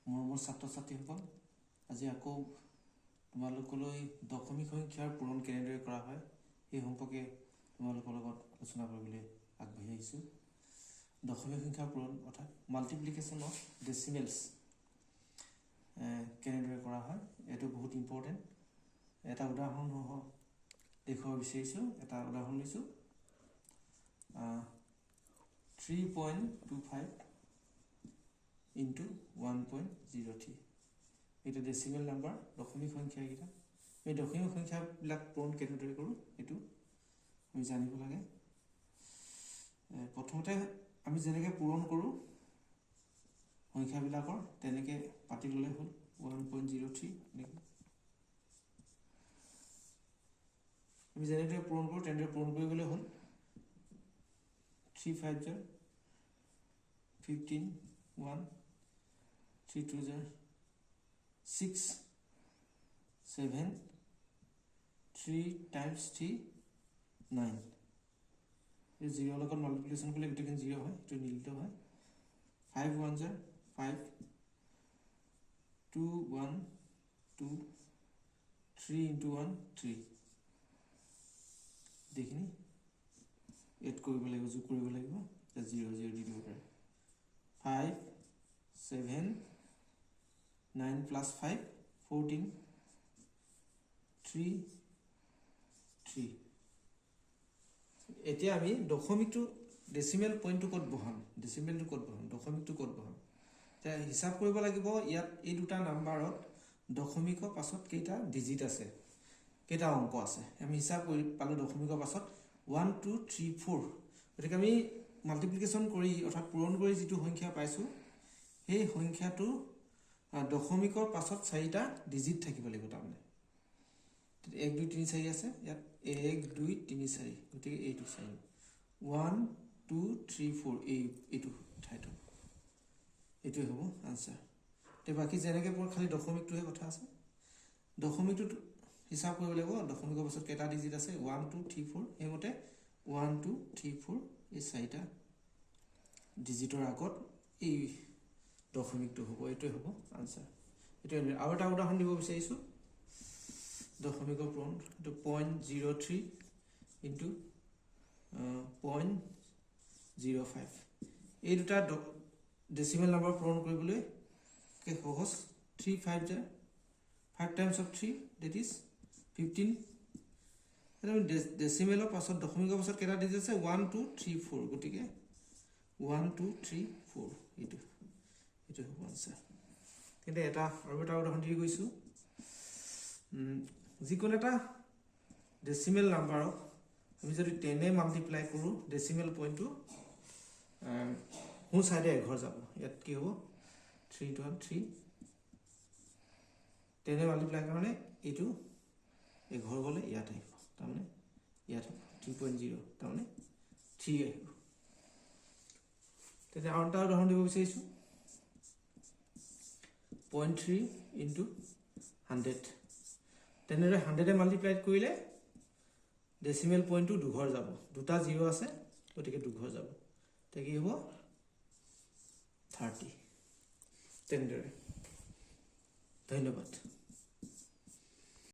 মোৰ ছাত্ৰ ছাত্ৰীসকল, আজি আকৌ তোমালোকলৈ দশমিক সংখ্যাৰ পূৰণ কেনেদৰে কৰা হয় সেই সম্পৰ্কে তোমালোকৰ লগত আলোচনা কৰিবলৈ আগবাঢ়ি আহিছোঁ। দশমিক সংখ্যাৰ পূৰণ অৰ্থাৎ মাল্টিপ্লিকেশ্যন অফ ডেচিমেলছ কেনেদৰে কৰা হয়, এইটো বহুত ইম্পৰ্টেণ্ট। এটা উদাহৰণ দেখুৱাব বিচাৰিছোঁ। এটা উদাহৰণ লৈছোঁ, 3.25 ইনটু 1.03। এইটো ডেচিমেল নাম্বাৰ, দশমিক সংখ্যা এইকেইটা। এই দশমিক সংখ্যাবিলাক পূৰণ কেনেদৰে কৰোঁ এইটো আমি জানিব লাগে। প্ৰথমতে আমি যেনেকৈ পূৰণ কৰোঁ সংখ্যাবিলাকৰ তেনেকৈ পাতি ল'লে হ'ল। 1.03 এনেকৈ আমি যেনেদৰে পূৰণ কৰোঁ তেনেদৰে পূৰণ কৰিবলৈ হ'ল। 3 5 জাৰ 15, 1 3 2 জাৰ 6 7 3 times 3 9। এই 0 লগত মাল্টিপ্লিকেশ্যন কৰিলে গোটেইখিনি 0 হয়, এইটো নিলিত হয়। 5 1 জাৰ 5 2 1 2 3 into 1 3। গোটেইখিনি এড কৰিব লাগিব, যোগ কৰিব লাগিব। 0 0 দি দিব পাৰে। 5 7 9 plus 5 14 3 3। এতিয়া আমি দশমিকটো ডেচিমেল পইণ্টটো ক'ত বহাম, ডেচিমেলটো ক'ত বহাম, দশমিকটো ক'ত বহাম, এতিয়া হিচাপ কৰিব লাগিব। ইয়াত এই দুটা নাম্বাৰত দশমিকৰ পাছত কেইটা ডিজিট আছে, কেইটা অংক আছে আমি হিচাপ কৰি পালোঁ। দশমিকৰ পাছত 1 2 3 4। গতিকে আমি মাল্টিপ্লিকেশ্যন কৰি অৰ্থাৎ পূৰণ কৰি যিটো সংখ্যা পাইছোঁ সেই সংখ্যাটো দশমিকৰ পাছত 4টা ডিজিট থাকিব লাগিব। তাৰমানে 1 2 3 4 আছে, ইয়াত 1 2 3 4, গতিকে এইটো 4 1 2 3 4 এইটো ঠাইটো এইটোৱে হ'ব আনচাৰ। এতিয়া বাকী যেনেকৈ পূৰণ, খালি দশমিকটোহে কথা আছে। দশমিকটোত হিচাপ কৰিব লাগিব দশমিকৰ পাছত কেইটা ডিজিট আছে, 1 2 3 4। সেইমতে 1 2 3 4 এই 4টা ডিজিটৰ আগত এই দশমিকটো হ'ব, এইটোৱে হ'ব আনচাৰ। এইটোৱে। আৰু এটা উদাহৰণ দিব বিচাৰিছোঁ দশমিকৰ পূৰণ। এইটো 0.03 ইনটু 0.05। এই দুটা ডেচিমেল নাম্বাৰ পূৰণ কৰিবলৈ সহজ। 3 5 জাৰ 5 times of 3 that is 15। ডেচিমেলৰ পাছত দশমিকৰ পাছত কেইটা ডিজিট আছে, 1 2 3 4, গতিকে 1 2 3 4 এইটো হ'ব আনচাৰ। কিন্তু আৰু এটা উদাহৰণ দি গৈছোঁ। যিকোনো এটা ডেচিমেল নাম্বাৰক আমি যদি 10 মাল্টিপ্লাই কৰোঁ, ডেচিমেল পইণ্টটো সোঁ চাইডে এঘৰ যাব। ইয়াত কি হ'ব, 3 1 3। 10 মাল্টিপ্লাই কাৰণে এইটো এঘৰ গ'লে ইয়াত আহিব, তাৰমানে ইয়াত 3.0, তাৰমানে 3 আহিব। তেতিয়া আৰু এটা উদাহৰণ দিব বিচাৰিছোঁ, 0.3 ইনটু 100। তেনেদৰে 100 মাল্টিপ্লাই কৰিলে ডেচিমেল পইণ্টটো দুঘৰ যাব, দুটা 0 আছে, গতিকে দুঘৰ যাব। তেতিয়া কি হ'ব, 30। তেনেদৰে। ধন্যবাদ।